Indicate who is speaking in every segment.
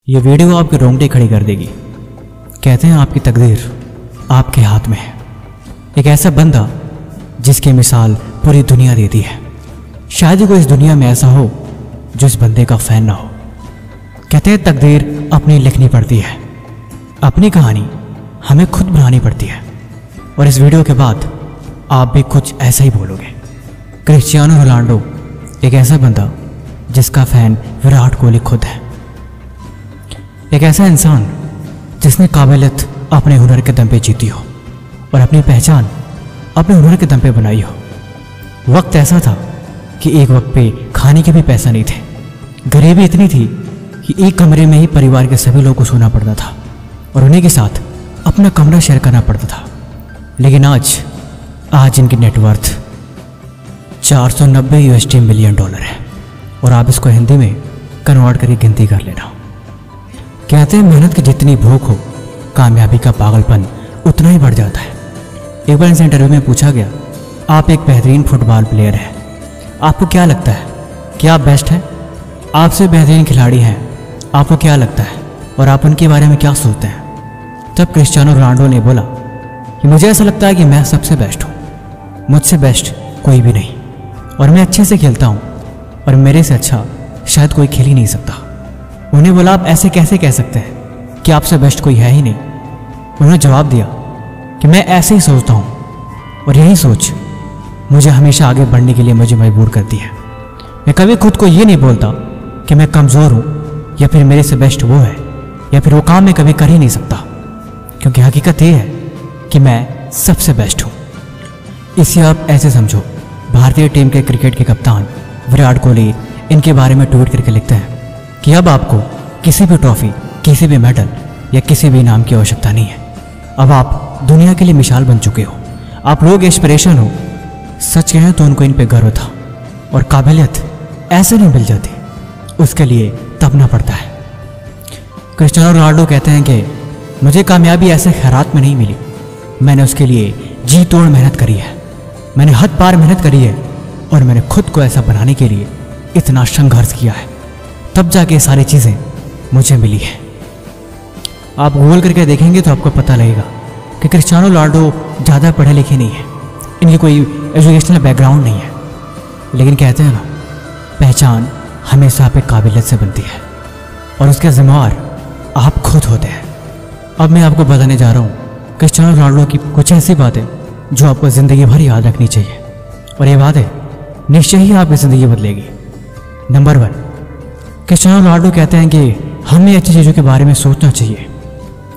Speaker 1: ये वीडियो आपके रोंगटे खड़ी कर देगी। कहते हैं आपकी तकदीर आपके हाथ में है। एक ऐसा बंदा जिसकी मिसाल पूरी दुनिया देती है। शायद ही कोई इस दुनिया में ऐसा हो जो इस बंदे का फैन ना हो। कहते हैं तकदीर अपनी लिखनी पड़ती है, अपनी कहानी हमें खुद बनानी पड़ती है। और इस वीडियो के बाद आप भी कुछ ऐसा ही बोलोगे। क्रिस्टियानो रोनाल्डो एक ऐसा बंदा जिसका फैन विराट कोहली खुद है। एक ऐसा इंसान जिसने काबिलियत अपने हुनर के दम पे जीती हो और अपनी पहचान अपने हुनर के दम पे बनाई हो। वक्त ऐसा था कि एक वक्त पे खाने के भी पैसा नहीं थे। गरीबी इतनी थी कि एक कमरे में ही परिवार के सभी लोगों को सोना पड़ता था और उन्हीं के साथ अपना कमरा शेयर करना पड़ता था। लेकिन आज इनकी नेटवर्थ 490 USD मिलियन डॉलर है। और आप इसको हिंदी में कन्वर्ट करके गिनती कर लेना। कहते हैं मेहनत की जितनी भूख हो, कामयाबी का पागलपन उतना ही बढ़ जाता है। एक बार इनसे इंटरव्यू में पूछा गया, आप एक बेहतरीन फुटबॉल प्लेयर हैं, आपको क्या लगता है कि आप बेस्ट हैं? आपसे बेहतरीन खिलाड़ी हैं, आपको क्या लगता है और आप उनके बारे में क्या सोचते हैं? तब क्रिस्टियानो रोनाल्डो ने बोला कि मुझे ऐसा लगता है कि मैं सबसे बेस्ट हूँ, मुझसे बेस्ट कोई भी नहीं, और मैं अच्छे से खेलता हूँ और मेरे से अच्छा शायद कोई खेल ही नहीं सकता। उन्हें बोला, आप ऐसे कैसे कह सकते हैं कि आपसे बेस्ट कोई है ही नहीं? उन्होंने जवाब दिया कि मैं ऐसे ही सोचता हूँ और यही सोच मुझे हमेशा आगे बढ़ने के लिए मुझे मजबूर करती है। मैं कभी खुद को ये नहीं बोलता कि मैं कमज़ोर हूँ या फिर मेरे से बेस्ट वो है या फिर वो काम मैं कभी कर ही नहीं सकता, क्योंकि हकीकत ये है कि मैं सबसे बेस्ट हूँ। इसे आप ऐसे समझो, भारतीय टीम के क्रिकेट के कप्तान विराट कोहली इनके बारे में ट्वीट करके लिखते हैं कि अब आपको किसी भी ट्रॉफी, किसी भी मेडल या किसी भी इनाम की आवश्यकता नहीं है। अब आप दुनिया के लिए मिसाल बन चुके हो, आप लोग इंस्पिरेशन हो। सच कहें तो उनको इन पे गर्व था और काबिलियत ऐसे नहीं मिल जाती, उसके लिए तपना पड़ता है। क्रिस्टियानो रोनाल्डो कहते हैं कि मुझे कामयाबी ऐसे खैरात में नहीं मिली, मैंने उसके लिए जी तोड़ मेहनत करी है, मैंने हद पार मेहनत करी है और मैंने खुद को ऐसा बनाने के लिए इतना संघर्ष किया है, तब जाके सारी चीज़ें मुझे मिली है। आप गूगल करके देखेंगे तो आपको पता लगेगा कि क्रिस्टियानो रोनाल्डो ज़्यादा पढ़े लिखे नहीं है, इनकी कोई एजुकेशनल बैकग्राउंड नहीं है। लेकिन कहते हैं ना, पहचान हमेशा आप एक काबिलियत से बनती है और उसके जिम्मेवार आप खुद होते हैं। अब मैं आपको बताने जा रहा हूँ क्रिस्टियानो रोनाल्डो की कुछ ऐसी बातें जो आपको ज़िंदगी भर याद रखनी चाहिए, और ये बातें निश्चय ही आपकी ज़िंदगी बदलेगी। नंबर 1, क्रिस्टियानो रोनाल्डो कहते हैं कि हमें अच्छी चीज़ों के बारे में सोचना चाहिए,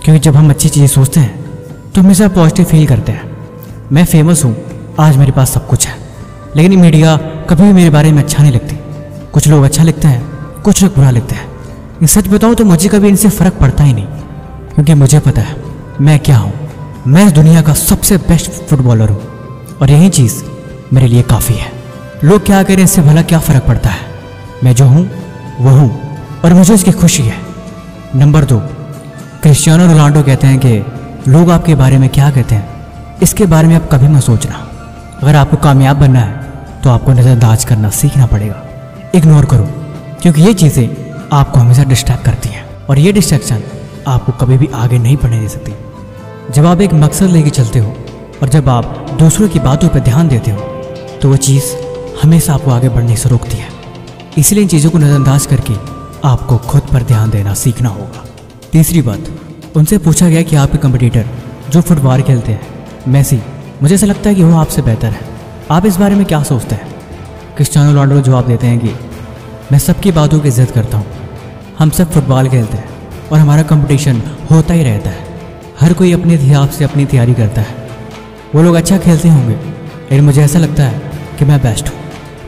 Speaker 1: क्योंकि जब हम अच्छी चीज़ें सोचते हैं तो हमेशा पॉजिटिव फील करते हैं। मैं फेमस हूँ, आज मेरे पास सब कुछ है, लेकिन मीडिया कभी भी मेरे बारे में अच्छा नहीं लिखती। कुछ लोग अच्छा लिखते हैं, कुछ लोग बुरा लिखते हैं। सच बताऊँ तो मुझे कभी इनसे फ़र्क पड़ता ही नहीं, क्योंकि मुझे पता है मैं क्या हूँ। मैं इस दुनिया का सबसे बेस्ट फुटबॉलर हूँ और यही चीज़ मेरे लिए काफ़ी है। लोग क्या करें, इससे भला क्या फ़र्क पड़ता है? मैं जो हूँ वो हूँ और मुझे इसकी खुशी है। नंबर 2, क्रिस्टियानो रोनाल्डो कहते हैं कि लोग आपके बारे में क्या कहते हैं, इसके बारे में आप कभी मत सोचना। अगर आपको कामयाब बनना है तो आपको नज़रअंदाज करना सीखना पड़ेगा, इग्नोर करो, क्योंकि ये चीज़ें आपको हमेशा डिस्ट्रैक्ट करती हैं और ये डिस्ट्रैक्शन आपको कभी भी आगे नहीं बढ़ने दे सकती। जब आप एक मकसद लेके चलते हो और जब आप दूसरों की बातों पर ध्यान देते हो तो वो चीज़ हमेशा आपको आगे बढ़ने से रोकती है। इसलिए इन चीज़ों को नज़रअंदाज करके आपको खुद पर ध्यान देना सीखना होगा। तीसरी बात, उनसे पूछा गया कि आपके कंपटीटर जो फुटबॉल खेलते हैं, मेसी, मुझे ऐसा लगता है कि वो आपसे बेहतर है, आप इस बारे में क्या सोचते हैं? क्रिस्टियानो रोनाल्डो जवाब देते हैं कि मैं सबकी बातों की इज्जत करता हूँ, हम सब फुटबॉल खेलते हैं और हमारा कंपटीशन होता ही रहता है। हर कोई अपने हिसाब से अपनी तैयारी करता है। वो लोग अच्छा खेलते होंगे, लेकिन मुझे ऐसा लगता है कि मैं बेस्ट हूँ,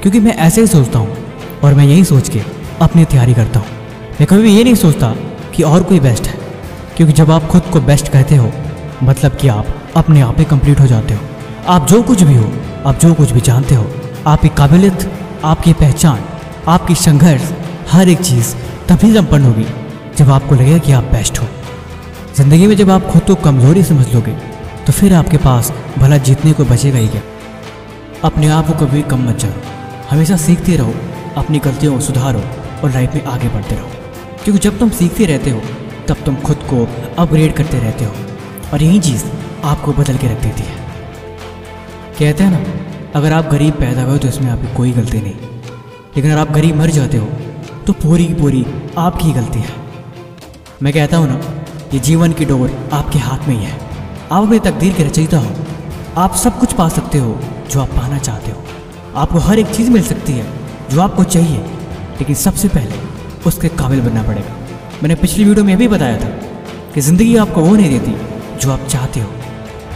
Speaker 1: क्योंकि मैं ऐसे ही सोचता हूँ और मैं यही सोच के अपनी तैयारी करता हूँ। मैं कभी भी ये नहीं सोचता कि और कोई बेस्ट है, क्योंकि जब आप खुद को बेस्ट कहते हो मतलब कि आप अपने आप में कंप्लीट हो जाते हो। आप जो कुछ भी हो, आप जो कुछ भी जानते हो, आपकी काबिलियत, आपकी पहचान, आपकी संघर्ष, हर एक चीज़ तभी संपन्न होगी जब आपको लगेगा कि आप बेस्ट हो। ज़िंदगी में जब आप खुद को कमज़ोरी समझ लोगे तो फिर आपके पास भला जीतने को बचेगा ही क्या। अपने आप को कभी कम मत जानो, हमेशा सीखते रहो, अपनी गलतियों को सुधारो और लाइफ में आगे बढ़ते रहो। क्योंकि जब तुम सीखते रहते हो तब तुम खुद को अपग्रेड करते रहते हो, और यही चीज़ आपको बदल के रख देती है। कहते हैं ना, अगर आप गरीब पैदा हुए तो इसमें आपकी कोई गलती नहीं, लेकिन अगर आप गरीब मर जाते हो तो पूरी की पूरी आपकी ही गलती है। मैं कहता हूँ ना, ये जीवन की डोर आपके हाथ में ही है। आप अपनी तकदीर के रचयिता हो। आप सब कुछ पा सकते हो जो आप पाना चाहते हो। आपको हर एक चीज़ मिल सकती है जो आपको चाहिए, लेकिन सबसे पहले उसके काबिल बनना पड़ेगा। मैंने पिछली वीडियो में भी बताया था कि ज़िंदगी आपको वो नहीं देती जो आप चाहते हो,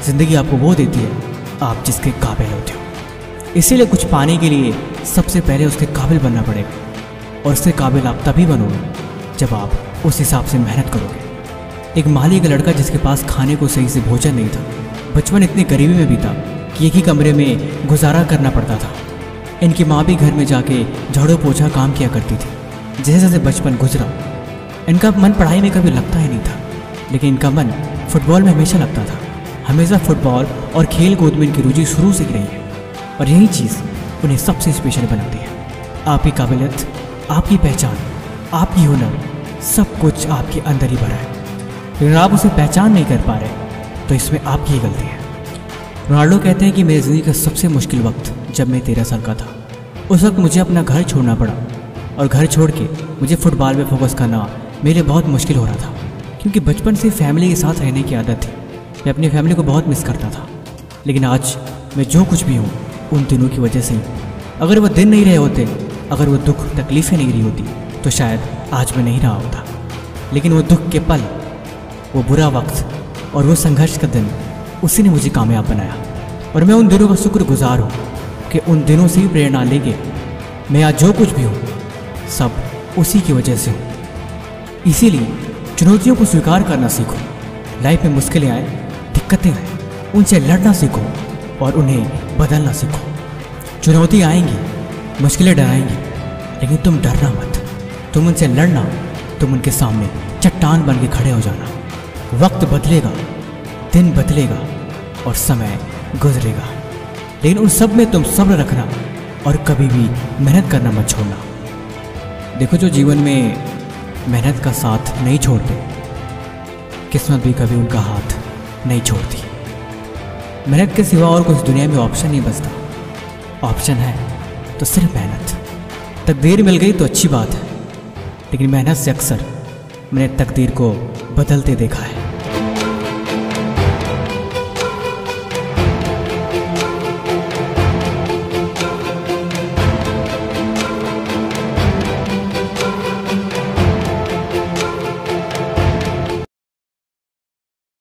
Speaker 1: ज़िंदगी आपको वो देती है आप जिसके काबिल होते हो। इसीलिए कुछ पाने के लिए सबसे पहले उसके काबिल बनना पड़ेगा, और उसके काबिल आप तभी बनोगे जब आप उस हिसाब से मेहनत करोगे। एक माली का लड़का जिसके पास खाने को सही से भोजन नहीं था, बचपन इतनी गरीबी में बीता कि एक ही कमरे में गुजारा करना पड़ता था। इनकी माँ भी घर में जाके झाड़ू पोछा काम किया करती थी। जैसे जैसे बचपन गुजरा, इनका मन पढ़ाई में कभी लगता ही नहीं था, लेकिन इनका मन फुटबॉल में हमेशा लगता था। हमेशा फुटबॉल और खेल कूद में इनकी रुचि शुरू से ही रही है, और यही चीज़ उन्हें सबसे स्पेशल बनाती है। आपकी काबिलियत, आपकी पहचान, आपकी हुनर, सब कुछ आपके अंदर ही भरा है, लेकिन आप उसे पहचान नहीं कर पा रहे तो इसमें आपकी ही गलती है। रोनाल्डो कहते हैं कि मेरी ज़िंदगी का सबसे मुश्किल वक्त जब मैं 13 साल का था। उस वक्त मुझे अपना घर छोड़ना पड़ा, और घर छोड़ के मुझे फुटबॉल में फोकस करना मेरे लिए बहुत मुश्किल हो रहा था, क्योंकि बचपन से फैमिली के साथ रहने की आदत थी। मैं अपनी फैमिली को बहुत मिस करता था, लेकिन आज मैं जो कुछ भी हूँ उन दिनों की वजह से ही। अगर वो दिन नहीं रहे होते, अगर वो दुख तकलीफ़ें नहीं रही होती, तो शायद आज मैं नहीं रहा होता। लेकिन वो दुख के पल, वो बुरा वक्त और वो संघर्ष का दिन, उसी ने मुझे कामयाब बनाया। और मैं उन दिनों का शुक्रगुजार हूँ कि उन दिनों से ही प्रेरणा लेके मैं आज जो कुछ भी हूँ सब उसी की वजह से हूँ। इसीलिए चुनौतियों को स्वीकार करना सीखो। लाइफ में मुश्किलें आए, दिक्कतें आए, उनसे लड़ना सीखो और उन्हें बदलना सीखो। चुनौती आएंगी, मुश्किलें डराएंगी, लेकिन तुम डरना मत। तुम उनसे लड़ना, तुम उनके सामने चट्टान बन के खड़े हो जाना। वक्त बदलेगा, दिन बदलेगा और समय गुजरेगा, लेकिन उन सब में तुम सब्र रखना और कभी भी मेहनत करना मत छोड़ना। देखो, जो जीवन में मेहनत का साथ नहीं छोड़ते, किस्मत भी कभी उनका हाथ नहीं छोड़ती। मेहनत के सिवा और कुछ दुनिया में ऑप्शन नहीं बचता। ऑप्शन है तो सिर्फ मेहनत। तकदीर मिल गई तो अच्छी बात है, लेकिन मेहनत से अक्सर मैंने तकदीर को बदलते देखा है।